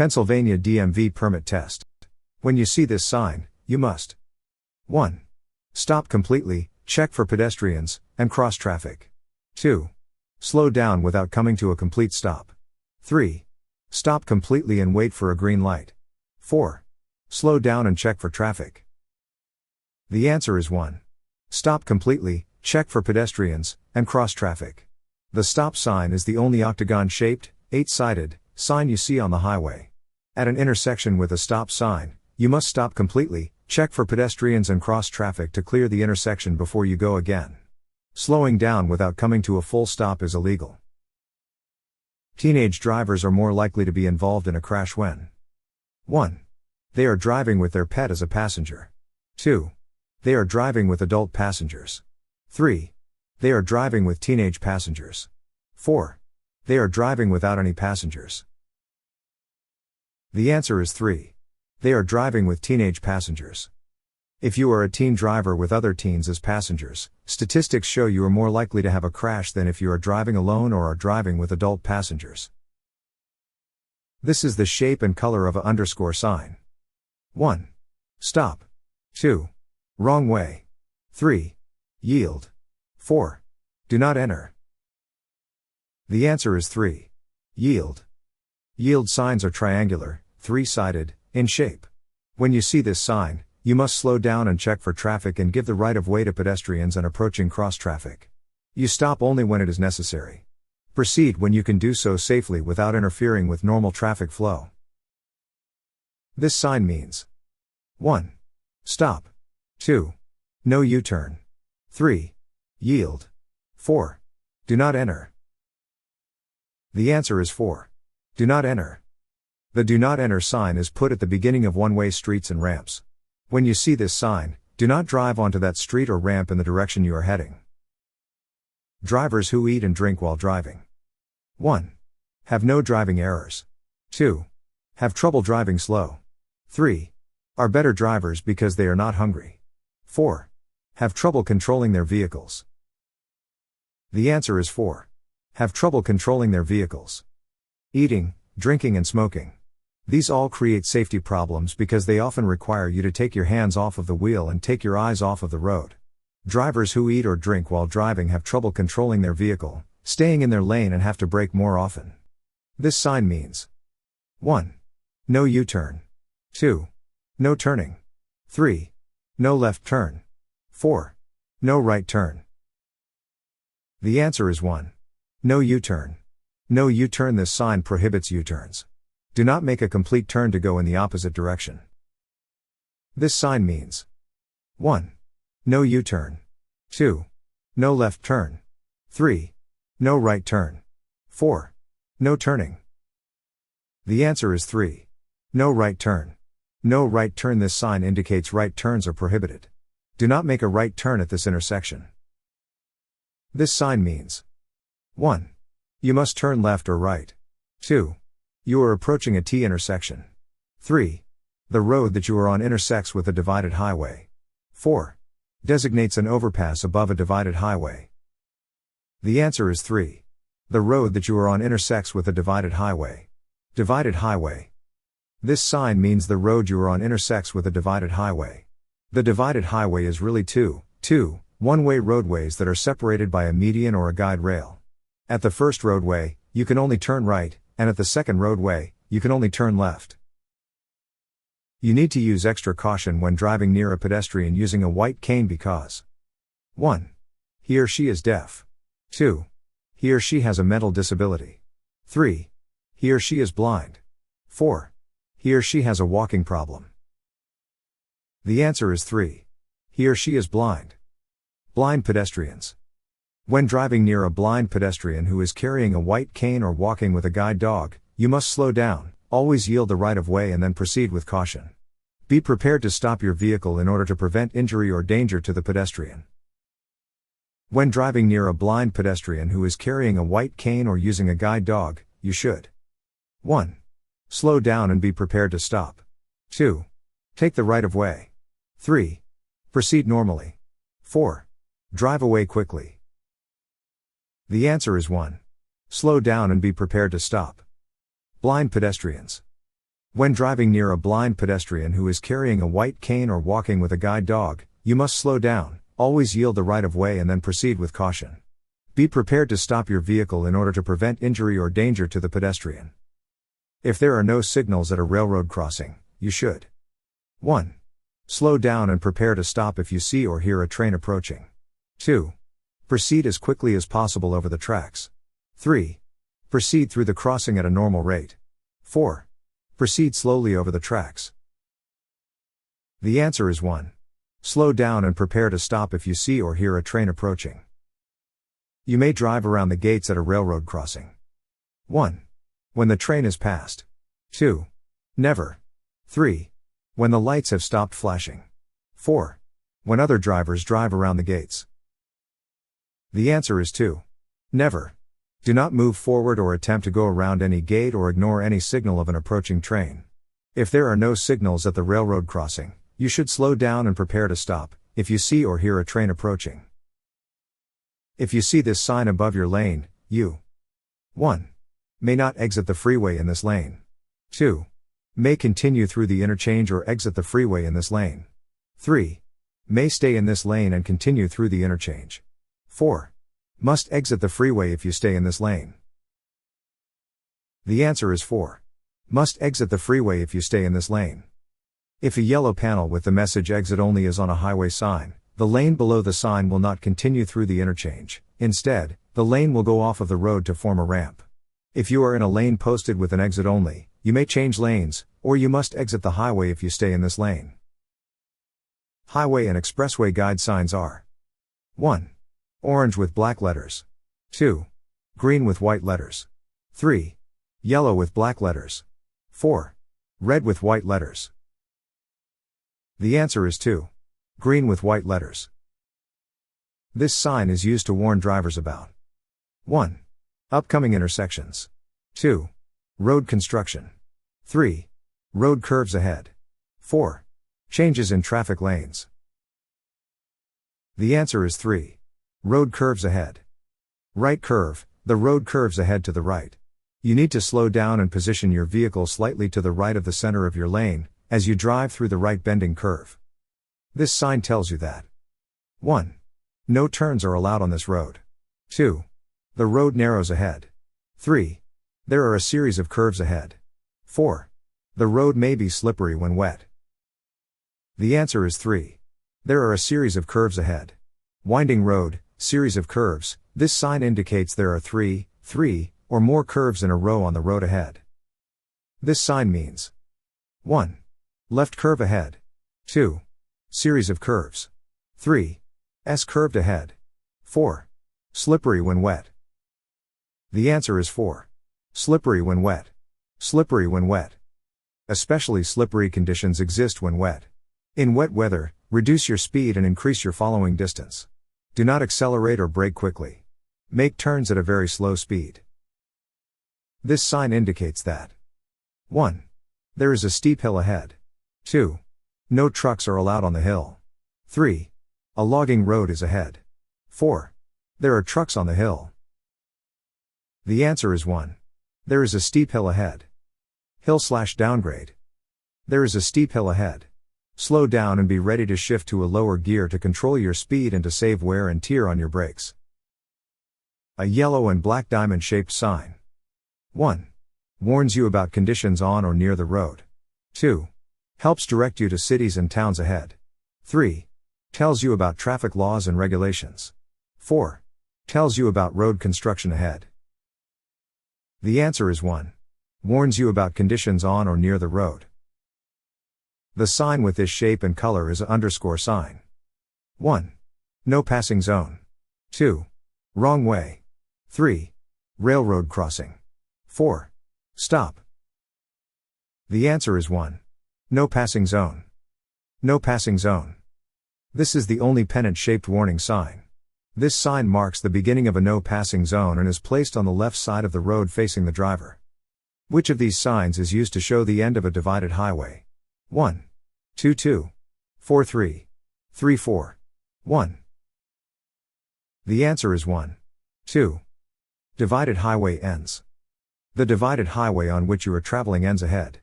Pennsylvania DMV permit test. When you see this sign, you must 1. Stop completely, check for pedestrians, and cross traffic. 2. Slow down without coming to a complete stop. 3. Stop completely and wait for a green light. 4. Slow down and check for traffic. The answer is 1. Stop completely, check for pedestrians, and cross traffic. The stop sign is the only octagon-shaped, 8-sided, sign you see on the highway. At an intersection with a stop sign, you must stop completely, check for pedestrians and cross traffic to clear the intersection before you go again. Slowing down without coming to a full stop is illegal. Teenage drivers are more likely to be involved in a crash when 1. They are driving with their pet as a passenger. 2. They are driving with adult passengers. 3. They are driving with teenage passengers. 4. They are driving without any passengers. The answer is 3. They are driving with teenage passengers. If you are a teen driver with other teens as passengers, statistics show you are more likely to have a crash than if you are driving alone or are driving with adult passengers. This is the shape and color of a underscore sign. 1. Stop. 2. Wrong way. 3. Yield. 4. Do not enter. The answer is 3. Yield. Yield signs are triangular, 3-sided, in shape. When you see this sign, you must slow down and check for traffic and give the right of way to pedestrians and approaching cross traffic. You stop only when it is necessary. Proceed when you can do so safely without interfering with normal traffic flow. This sign means 1. Stop. 2. No U-turn. 3. Yield. 4. Do not enter. The answer is 4. Do not enter. The do not enter sign is put at the beginning of one-way streets and ramps. When you see this sign, do not drive onto that street or ramp in the direction you are heading. Drivers who eat and drink while driving. 1. Have no driving errors. 2. Have trouble driving slow. 3. Are better drivers because they are not hungry. 4. Have trouble controlling their vehicles. The answer is 4. Have trouble controlling their vehicles. Eating, drinking and smoking. These all create safety problems because they often require you to take your hands off of the wheel and take your eyes off of the road. Drivers who eat or drink while driving have trouble controlling their vehicle, staying in their lane and have to brake more often. This sign means 1. No U-turn. 2. No turning. 3. No left turn. 4. No right turn. The answer is 1. No U-turn. No U-turn. This sign prohibits U-turns. Do not make a complete turn to go in the opposite direction. This sign means 1. No U-turn. 2. No left turn. 3. No right turn. 4. No turning. The answer is 3. No right turn. No right turn. This sign indicates right turns are prohibited. Do not make a right turn at this intersection. This sign means 1. You must turn left or right. 2. You are approaching a T intersection. 3. The road that you are on intersects with a divided highway. 4. Designates an overpass above a divided highway. The answer is 3. The road that you are on intersects with a divided highway. Divided highway. This sign means the road you are on intersects with a divided highway. The divided highway is really two one-way roadways that are separated by a median or a guide rail. At the first roadway, you can only turn right, and at the second roadway, you can only turn left. You need to use extra caution when driving near a pedestrian using a white cane because 1. He or she is deaf. 2. He or she has a mental disability. 3. He or she is blind. 4. He or she has a walking problem. The answer is 3. He or she is blind. Blind pedestrians. When driving near a blind pedestrian who is carrying a white cane or walking with a guide dog, you must slow down, always yield the right of way and then proceed with caution. Be prepared to stop your vehicle in order to prevent injury or danger to the pedestrian. When driving near a blind pedestrian who is carrying a white cane or using a guide dog, you should 1. Slow down and be prepared to stop. 2. Take the right of way. 3. Proceed normally. 4. Drive away quickly. The answer is 1. Slow down and be prepared to stop. Blind pedestrians. When driving near a blind pedestrian who is carrying a white cane or walking with a guide dog, you must slow down, always yield the right of way and then proceed with caution. Be prepared to stop your vehicle in order to prevent injury or danger to the pedestrian. If there are no signals at a railroad crossing, you should 1. Slow down and prepare to stop if you see or hear a train approaching. 2. Proceed as quickly as possible over the tracks. 3. Proceed through the crossing at a normal rate. 4. Proceed slowly over the tracks. The answer is 1. Slow down and prepare to stop if you see or hear a train approaching. You may drive around the gates at a railroad crossing. 1. When the train is passed. 2. Never. 3. When the lights have stopped flashing. 4. When other drivers drive around the gates. The answer is 2. Never. Do not move forward or attempt to go around any gate or ignore any signal of an approaching train. If there are no signals at the railroad crossing, you should slow down and prepare to stop, if you see or hear a train approaching. If you see this sign above your lane, you 1. May not exit the freeway in this lane. 2. May continue through the interchange or exit the freeway in this lane. 3. May stay in this lane and continue through the interchange. 4. Must exit the freeway if you stay in this lane. The answer is 4. Must exit the freeway if you stay in this lane. If a yellow panel with the message exit only is on a highway sign, the lane below the sign will not continue through the interchange. Instead, the lane will go off of the road to form a ramp. If you are in a lane posted with an exit only, you may change lanes, or you must exit the highway if you stay in this lane. Highway and expressway guide signs are 1. Orange with black letters. 2. Green with white letters. 3. Yellow with black letters. 4. Red with white letters. The answer is 2. Green with white letters. This sign is used to warn drivers about 1. Upcoming intersections. 2. Road construction. 3. Road curves ahead. 4. Changes in traffic lanes. The answer is 3. Road curves ahead. Right curve, the road curves ahead to the right. You need to slow down and position your vehicle slightly to the right of the center of your lane, as you drive through the right bending curve. This sign tells you that 1. No turns are allowed on this road. 2. The road narrows ahead. 3. There are a series of curves ahead. 4. The road may be slippery when wet. The answer is 3. There are a series of curves ahead. Winding road, series of curves, this sign indicates there are 3 or more curves in a row on the road ahead. This sign means 1. Left curve ahead. 2. Series of curves. 3. S curved ahead. 4. Slippery when wet. The answer is 4. Slippery when wet. Slippery when wet. Especially slippery conditions exist when wet. In wet weather, reduce your speed and increase your following distance. Do not accelerate or brake quickly. Make turns at a very slow speed. This sign indicates that 1. There is a steep hill ahead. 2. No trucks are allowed on the hill. 3. A logging road is ahead. 4. There are trucks on the hill. The answer is 1. There is a steep hill ahead. Hill/downgrade. There is a steep hill ahead. Slow down and be ready to shift to a lower gear to control your speed and to save wear and tear on your brakes. A yellow and black diamond-shaped sign. 1. Warns you about conditions on or near the road. 2. Helps direct you to cities and towns ahead. 3. Tells you about traffic laws and regulations. 4. Tells you about road construction ahead. The answer is 1. Warns you about conditions on or near the road. The sign with this shape and color is an underscore sign. 1. No passing zone. 2. Wrong way. 3. Railroad crossing. 4. Stop. The answer is 1. No passing zone. No passing zone. This is the only pennant-shaped warning sign. This sign marks the beginning of a no passing zone and is placed on the left side of the road facing the driver. Which of these signs is used to show the end of a divided highway? 1. 2 2. 4 3. 3 4. 1. The answer is 1. 2. Divided highway ends. The divided highway on which you are traveling ends ahead.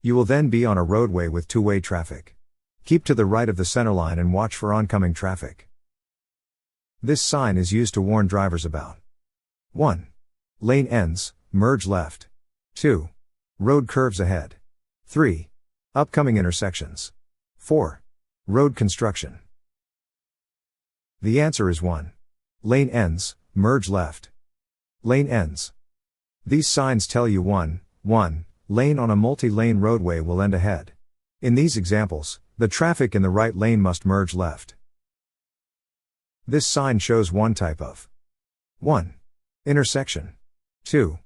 You will then be on a roadway with two-way traffic. Keep to the right of the centerline and watch for oncoming traffic. This sign is used to warn drivers about 1. Lane ends, merge left. 2. Road curves ahead. 3. Upcoming intersections. 4. Road construction. The answer is 1. Lane ends, merge left. Lane ends. These signs tell you 1. Lane on a multi-lane roadway will end ahead. In these examples, the traffic in the right lane must merge left. This sign shows one type of 1. Intersection. 2.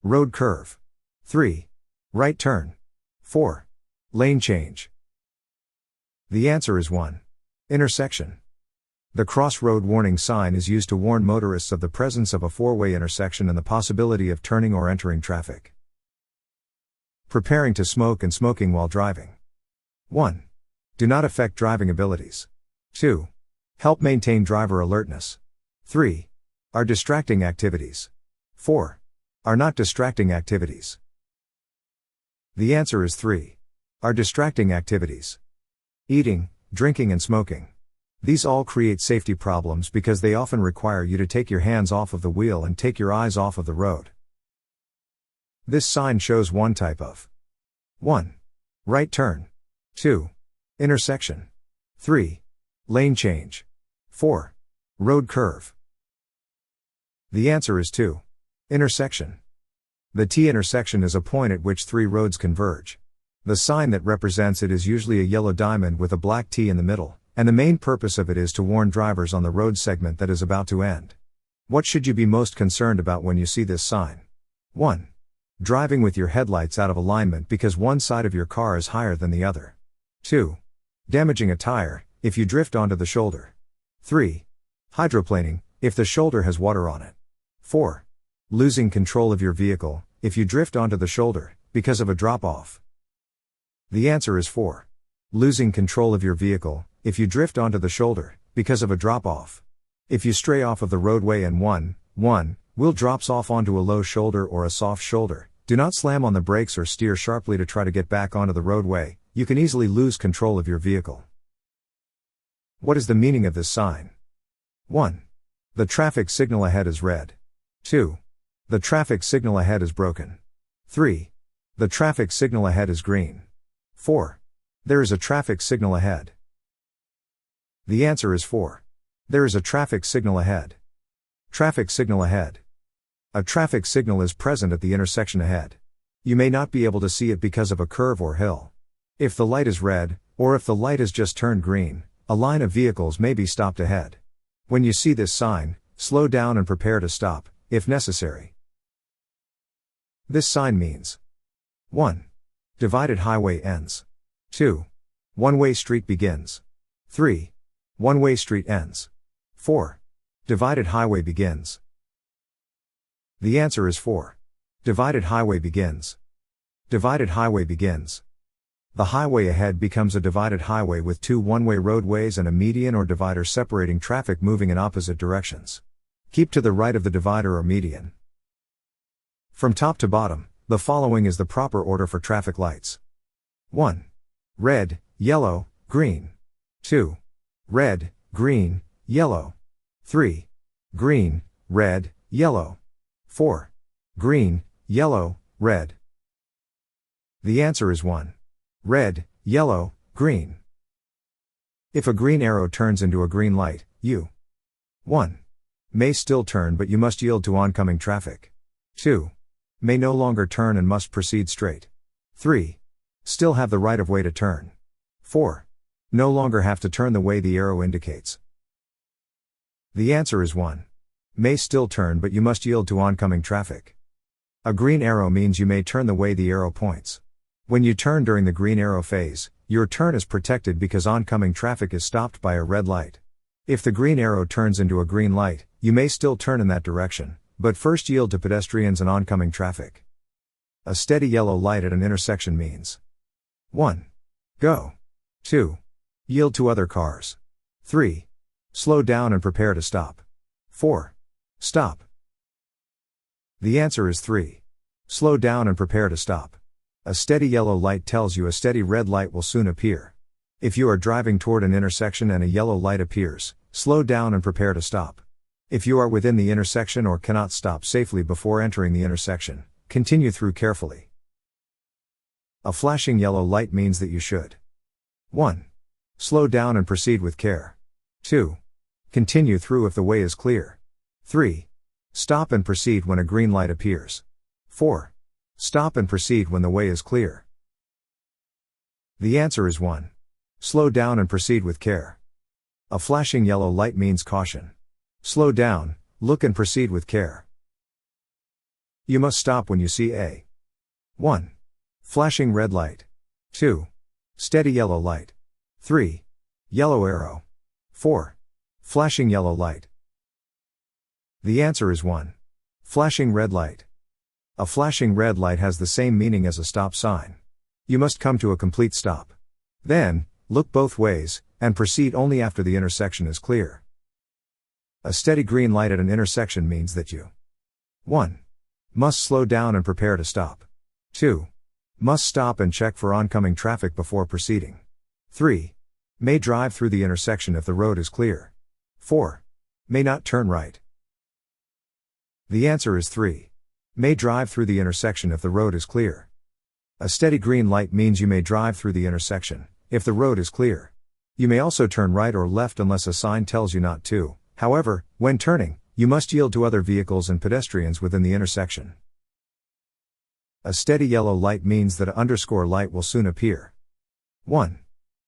Road curve. 3. Right turn. 4. Lane change. The answer is 1. Intersection. The crossroad warning sign is used to warn motorists of the presence of a four-way intersection and the possibility of turning or entering traffic. Preparing to smoke and smoking while driving. 1. Do not affect driving abilities. 2. Help maintain driver alertness. 3. Are distracting activities. 4. Are not distracting activities. The answer is 3. Are distracting activities. Eating, drinking and smoking. These all create safety problems because they often require you to take your hands off of the wheel and take your eyes off of the road. This sign shows one type of 1. Right turn. 2. Intersection. 3. Lane change. 4. Road curve. The answer is 2. Intersection. The T intersection is a point at which three roads converge. The sign that represents it is usually a yellow diamond with a black T in the middle, and the main purpose of it is to warn drivers on the road segment that is about to end. What should you be most concerned about when you see this sign? 1. Driving with your headlights out of alignment because one side of your car is higher than the other. 2. Damaging a tire, if you drift onto the shoulder. 3. Hydroplaning, if the shoulder has water on it. 4. Losing control of your vehicle, if you drift onto the shoulder, because of a drop-off. The answer is 4. Losing control of your vehicle, if you drift onto the shoulder, because of a drop-off. If you stray off of the roadway and wheel drops off onto a low shoulder or a soft shoulder, do not slam on the brakes or steer sharply to try to get back onto the roadway, you can easily lose control of your vehicle. What is the meaning of this sign? 1. The traffic signal ahead is red. 2. The traffic signal ahead is broken. 3. The traffic signal ahead is green. 4. There is a traffic signal ahead. The answer is 4. There is a traffic signal ahead. Traffic signal ahead. A traffic signal is present at the intersection ahead. You may not be able to see it because of a curve or hill. If the light is red, or if the light has just turned green, a line of vehicles may be stopped ahead. When you see this sign, slow down and prepare to stop, if necessary. This sign means 1. Divided highway ends. 2. One-way street begins. 3. One-way street ends. 4. Divided highway begins. The answer is 4. Divided highway begins. Divided highway begins. The highway ahead becomes a divided highway with two one-way roadways and a median or divider separating traffic moving in opposite directions. Keep to the right of the divider or median. From top to bottom, the following is the proper order for traffic lights. 1. Red, yellow, green. 2. Red, green, yellow. 3. Green, red, yellow. 4. Green, yellow, red. The answer is 1. Red, yellow, green. If a green arrow turns into a green light, you 1. May still turn but you must yield to oncoming traffic. 2. May no longer turn and must proceed straight. 3. Still have the right of way to turn. 4. No longer have to turn the way the arrow indicates. The answer is 1. May still turn but you must yield to oncoming traffic. A green arrow means you may turn the way the arrow points. When you turn during the green arrow phase, your turn is protected because oncoming traffic is stopped by a red light. If the green arrow turns into a green light, you may still turn in that direction, but first yield to pedestrians and oncoming traffic. A steady yellow light at an intersection means 1. Go. 2. Yield to other cars. 3. Slow down and prepare to stop. 4. Stop. The answer is 3. Slow down and prepare to stop. A steady yellow light tells you a steady red light will soon appear. If you are driving toward an intersection and a yellow light appears, slow down and prepare to stop. If you are within the intersection or cannot stop safely before entering the intersection, continue through carefully. A flashing yellow light means that you should 1. Slow down and proceed with care. 2. Continue through if the way is clear. 3. Stop and proceed when a green light appears. 4. Stop and proceed when the way is clear. The answer is 1. Slow down and proceed with care. A flashing yellow light means caution. Slow down, look and proceed with care. You must stop when you see a 1. Flashing red light. 2. Steady yellow light. 3. Yellow arrow. 4. Flashing yellow light. The answer is 1. Flashing red light. A flashing red light has the same meaning as a stop sign. You must come to a complete stop. Then, look both ways, and proceed only after the intersection is clear. A steady green light at an intersection means that you 1. Must slow down and prepare to stop. 2. Must stop and check for oncoming traffic before proceeding. 3. May drive through the intersection if the road is clear. 4. May not turn right. The answer is 3. May drive through the intersection if the road is clear. A steady green light means you may drive through the intersection, if the road is clear. You may also turn right or left unless a sign tells you not to. However, when turning, you must yield to other vehicles and pedestrians within the intersection. A steady yellow light means that a underscore light will soon appear. 1.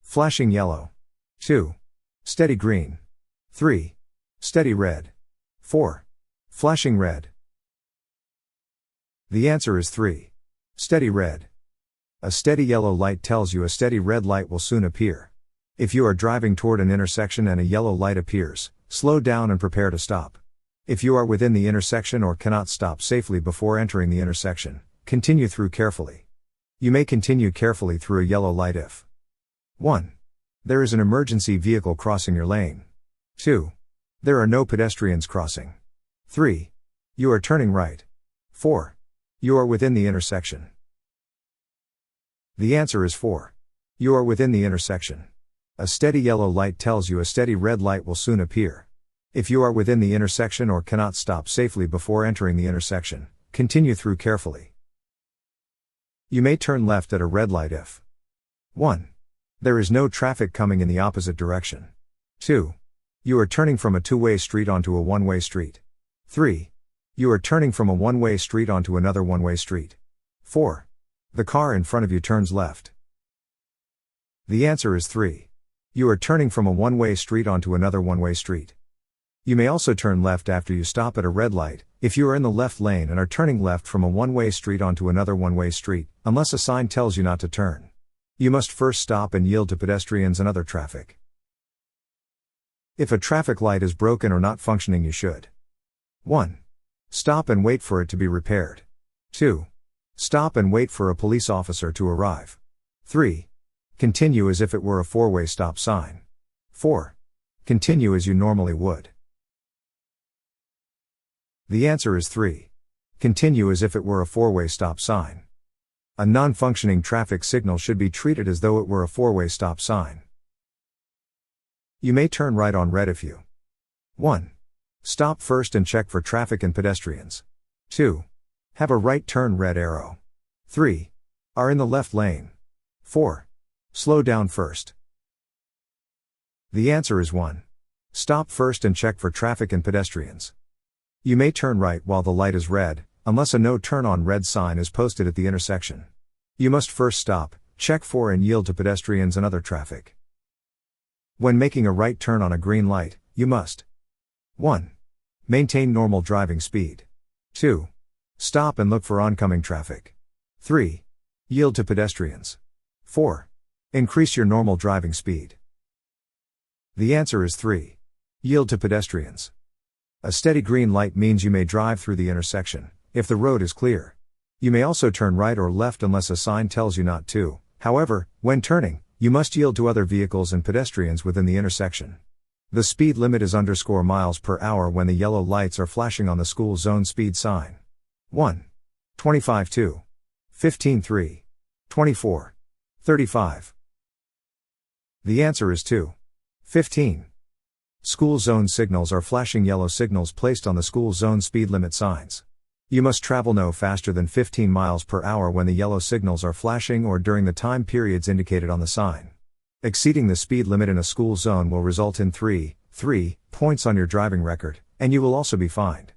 Flashing yellow. 2. Steady green. 3. Steady red. 4. Flashing red. The answer is 3. Steady red. A steady yellow light tells you a steady red light will soon appear. If you are driving toward an intersection and a yellow light appears, slow down and prepare to stop. If you are within the intersection or cannot stop safely before entering the intersection, continue through carefully. You may continue carefully through a yellow light if 1. There is an emergency vehicle crossing your lane. 2. There are no pedestrians crossing. 3. You are turning right. 4. You are within the intersection. The answer is 4. You are within the intersection. A steady yellow light tells you a steady red light will soon appear. If you are within the intersection or cannot stop safely before entering the intersection, continue through carefully. You may turn left at a red light if 1. There is no traffic coming in the opposite direction. 2. You are turning from a two-way street onto a one-way street. 3. You are turning from a one-way street onto another one-way street. 4. The car in front of you turns left. The answer is 3. You are turning from a one-way street onto another one-way street. You may also turn left after you stop at a red light, if you are in the left lane and are turning left from a one-way street onto another one-way street, unless a sign tells you not to turn. You must first stop and yield to pedestrians and other traffic. If a traffic light is broken or not functioning, you should 1. Stop and wait for it to be repaired. 2. Stop and wait for a police officer to arrive. 3. Continue as if it were a four-way stop sign. 4. Continue as you normally would. The answer is 3. Continue as if it were a four-way stop sign. A non-functioning traffic signal should be treated as though it were a four-way stop sign. You may turn right on red if you 1. Stop first and check for traffic and pedestrians. 2. Have a right turn red arrow. 3. Are in the left lane. 4. Slow down first. The answer is 1. Stop first and check for traffic and pedestrians. You may turn right while the light is red, unless a no turn on red sign is posted at the intersection. You must first stop, check for and yield to pedestrians and other traffic. When making a right turn on a green light, you must 1. Maintain normal driving speed. 2. Stop and look for oncoming traffic. 3. Yield to pedestrians. 4. Increase your normal driving speed. The answer is 3. Yield to pedestrians. A steady green light means you may drive through the intersection, if the road is clear. You may also turn right or left unless a sign tells you not to. However, when turning, you must yield to other vehicles and pedestrians within the intersection. The speed limit is _ miles per hour when the yellow lights are flashing on the school zone speed sign. 1. 25 2. 15 3. 24. 35. The answer is 2. 15. School zone signals are flashing yellow signals placed on the school zone speed limit signs. You must travel no faster than 15 miles per hour when the yellow signals are flashing or during the time periods indicated on the sign. Exceeding the speed limit in a school zone will result in 3 points on your driving record, and you will also be fined.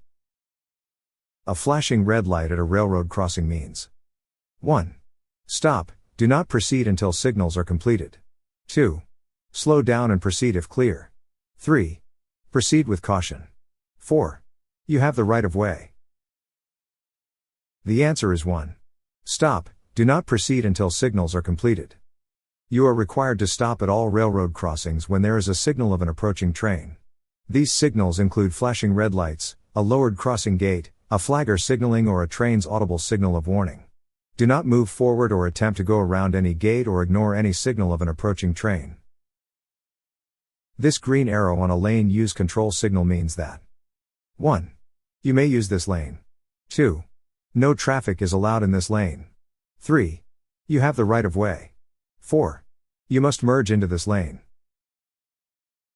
A flashing red light at a railroad crossing means 1. Stop, do not proceed until signals are completed. 2. Slow down and proceed if clear. 3. Proceed with caution. 4. You have the right of way. The answer is 1. Stop, do not proceed until signals are completed. You are required to stop at all railroad crossings when there is a signal of an approaching train. These signals include flashing red lights, a lowered crossing gate, a flagger signaling or a train's audible signal of warning. Do not move forward or attempt to go around any gate or ignore any signal of an approaching train. This green arrow on a lane use control signal means that 1. You may use this lane. 2. No traffic is allowed in this lane. 3. You have the right of way. 4. You must merge into this lane.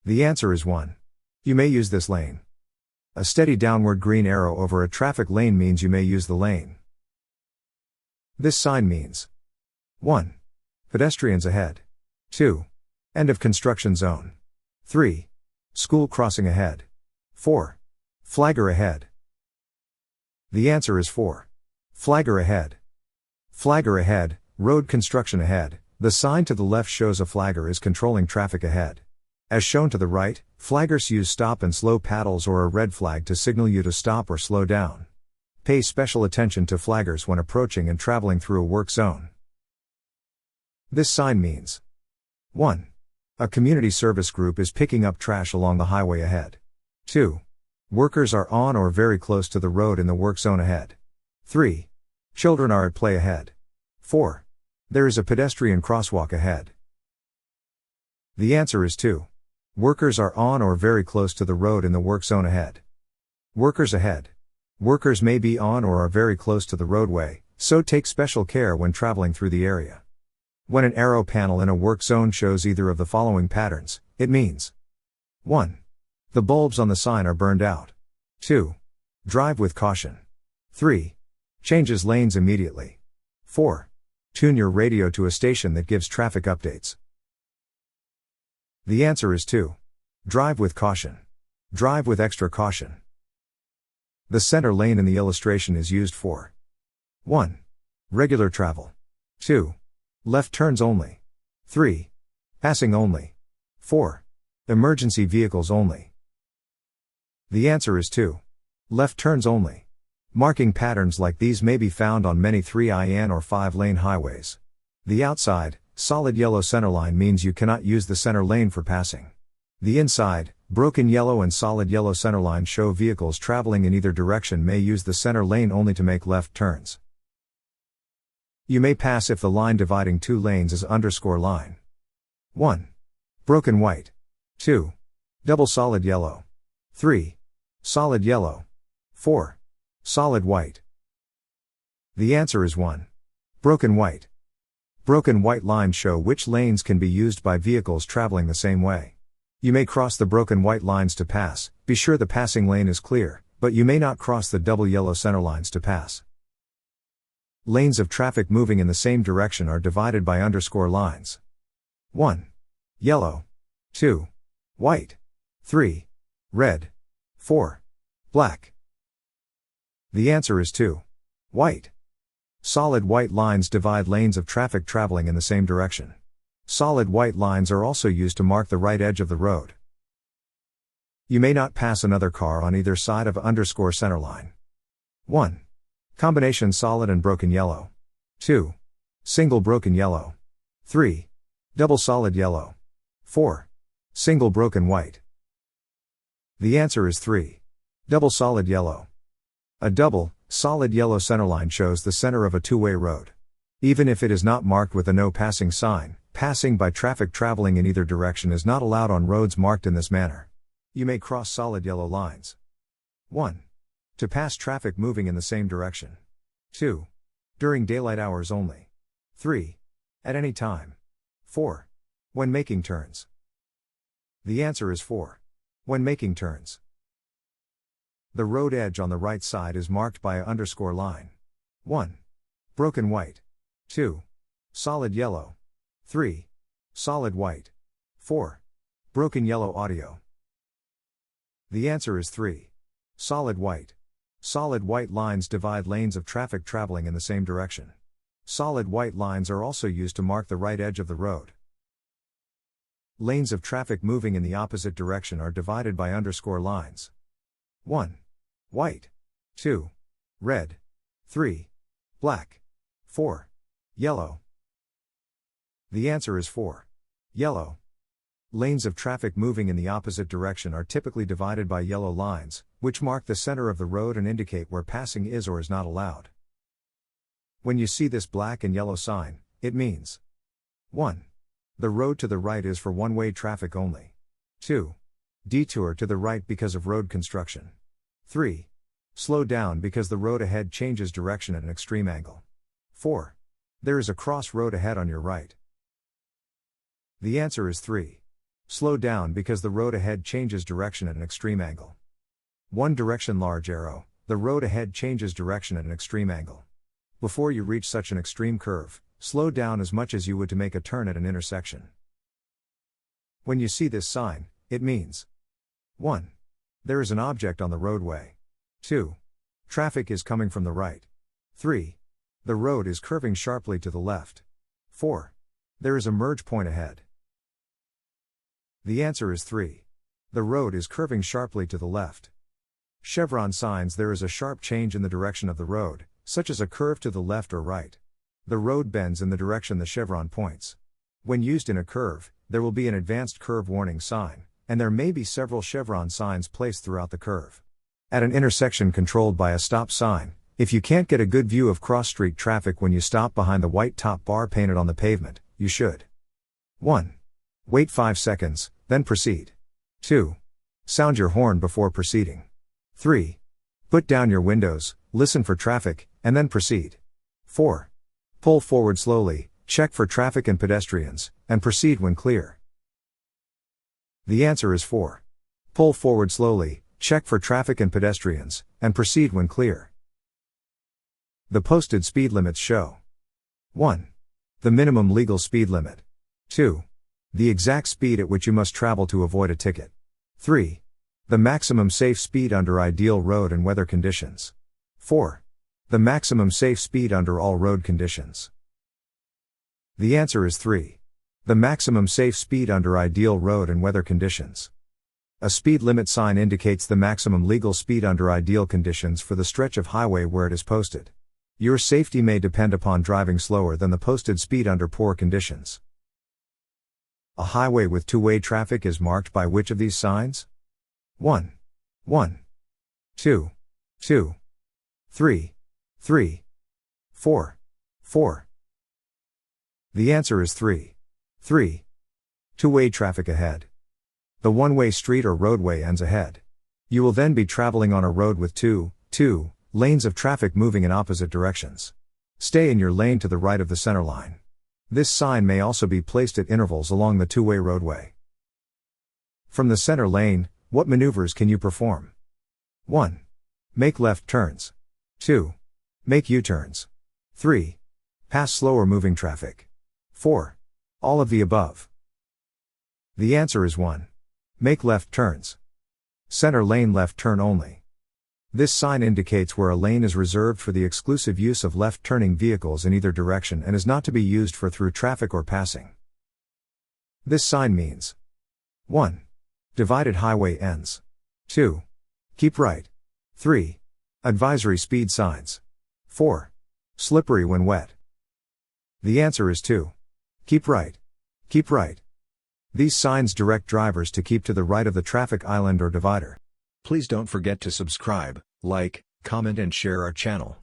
The answer is 1. You may use this lane. A steady downward green arrow over a traffic lane means you may use the lane. This sign means 1. Pedestrians ahead. 2. End of construction zone. 3. School crossing ahead. 4. Flagger ahead. The answer is 4. Flagger ahead. Flagger ahead, road construction ahead. The sign to the left shows a flagger is controlling traffic ahead. As shown to the right, flaggers use stop and slow paddles or a red flag to signal you to stop or slow down. Pay special attention to flaggers when approaching and traveling through a work zone. This sign means 1. A community service group is picking up trash along the highway ahead. 2. Workers are on or very close to the road in the work zone ahead. 3. Children are at play ahead. 4. There is a pedestrian crosswalk ahead. The answer is 2. Workers are on or very close to the road in the work zone ahead. Workers ahead. Workers may be on or are very close to the roadway, so take special care when traveling through the area. When an arrow panel in a work zone shows either of the following patterns, it means 1. The bulbs on the sign are burned out. 2. Drive with caution. 3. Changes lanes immediately. 4. Tune your radio to a station that gives traffic updates. The answer is 2. Drive with caution. Drive with extra caution. The center lane in the illustration is used for 1. Regular travel. 2. Left turns only. 3. Passing only. 4. Emergency vehicles only. The answer is 2. Left turns only. Marking patterns like these may be found on many 3-in or 5-lane highways. The outside, solid yellow centerline means you cannot use the center lane for passing. The inside, broken yellow and solid yellow centerline show vehicles traveling in either direction may use the center lane only to make left turns. You may pass if the line dividing two lanes is underscore line. 1. Broken white. 2. Double solid yellow. 3. Solid yellow. 4. Solid white. The answer is 1. Broken white. Broken white lines show which lanes can be used by vehicles traveling the same way. You may cross the broken white lines to pass, be sure the passing lane is clear, but you may not cross the double yellow center lines to pass. Lanes of traffic moving in the same direction are divided by underscore lines. 1. Yellow. 2. White. 3. Red. 4. Black. The answer is 2. White. Solid white lines divide lanes of traffic traveling in the same direction. Solid white lines are also used to mark the right edge of the road. You may not pass another car on either side of underscore centerline. 1. Combination solid and broken yellow. 2. Single broken yellow. 3. Double solid yellow. 4. Single broken white. The answer is 3. Double solid yellow. A double, solid yellow centerline shows the center of a two-way road. Even if it is not marked with a no passing sign, passing by traffic traveling in either direction is not allowed on roads marked in this manner. You may cross solid yellow lines. 1. To pass traffic moving in the same direction. 2. During daylight hours only. 3. At any time. 4. When making turns. The answer is 4. When making turns. The road edge on the right side is marked by a underscore line. 1. Broken white. 2. Solid yellow. 3. Solid white. 4. Broken yellow audio. The answer is 3. Solid white. Solid white lines divide lanes of traffic traveling in the same direction. Solid white lines are also used to mark the right edge of the road. Lanes of traffic moving in the opposite direction are divided by underscore lines. 1. White. 2. Red. 3. Black. 4. Yellow. The answer is 4. Yellow. Lanes of traffic moving in the opposite direction are typically divided by yellow lines, which mark the center of the road and indicate where passing is or is not allowed. When you see this black and yellow sign, it means 1. The road to the right is for one-way traffic only. 2. Detour to the right because of road construction. 3. Slow down because the road ahead changes direction at an extreme angle. 4. There is a cross road ahead on your right. The answer is 3. Slow down because the road ahead changes direction at an extreme angle. One direction large arrow, the road ahead changes direction at an extreme angle. Before you reach such an extreme curve, slow down as much as you would to make a turn at an intersection. When you see this sign, it means 1. There is an object on the roadway. 2. Traffic is coming from the right. 3. The road is curving sharply to the left. 4. There is a merge point ahead. The answer is 3. The road is curving sharply to the left. Chevron signs there is a sharp change in the direction of the road, such as a curve to the left or right. The road bends in the direction the chevron points. When used in a curve, there will be an advanced curve warning sign, and there may be several chevron signs placed throughout the curve. At an intersection controlled by a stop sign, if you can't get a good view of cross-street traffic when you stop behind the white top bar painted on the pavement, you should 1. Wait 5 seconds, then proceed. 2. Sound your horn before proceeding. 3. Put down your windows, listen for traffic, and then proceed. 4. Pull forward slowly, check for traffic and pedestrians, and proceed when clear. The answer is 4. Pull forward slowly, check for traffic and pedestrians, and proceed when clear. The posted speed limits show 1. The minimum legal speed limit. 2. The exact speed at which you must travel to avoid a ticket. 3. The maximum safe speed under ideal road and weather conditions. 4. The maximum safe speed under all road conditions. The answer is 3. The maximum safe speed under ideal road and weather conditions. A speed limit sign indicates the maximum legal speed under ideal conditions for the stretch of highway where it is posted. Your safety may depend upon driving slower than the posted speed under poor conditions. A highway with two-way traffic is marked by which of these signs? 1. 1. 2. 2. 3. 3. 4. 4. The answer is 3. 3. Two-way traffic ahead. The one-way street or roadway ends ahead. You will then be traveling on a road with two lanes of traffic moving in opposite directions. Stay in your lane to the right of the center line. This sign may also be placed at intervals along the two-way roadway. From the center lane, what maneuvers can you perform? 1. Make left turns. 2. Make U-turns. 3. Pass slower moving traffic. 4. All of the above. The answer is 1. Make left turns. Center lane left turn only. This sign indicates where a lane is reserved for the exclusive use of left-turning vehicles in either direction and is not to be used for through traffic or passing. This sign means 1. Divided highway ends. 2. Keep right. 3. Advisory speed signs. 4. Slippery when wet. The answer is 2. Keep right. Keep right. These signs direct drivers to keep to the right of the traffic island or divider. Please don't forget to subscribe, like, comment and share our channel.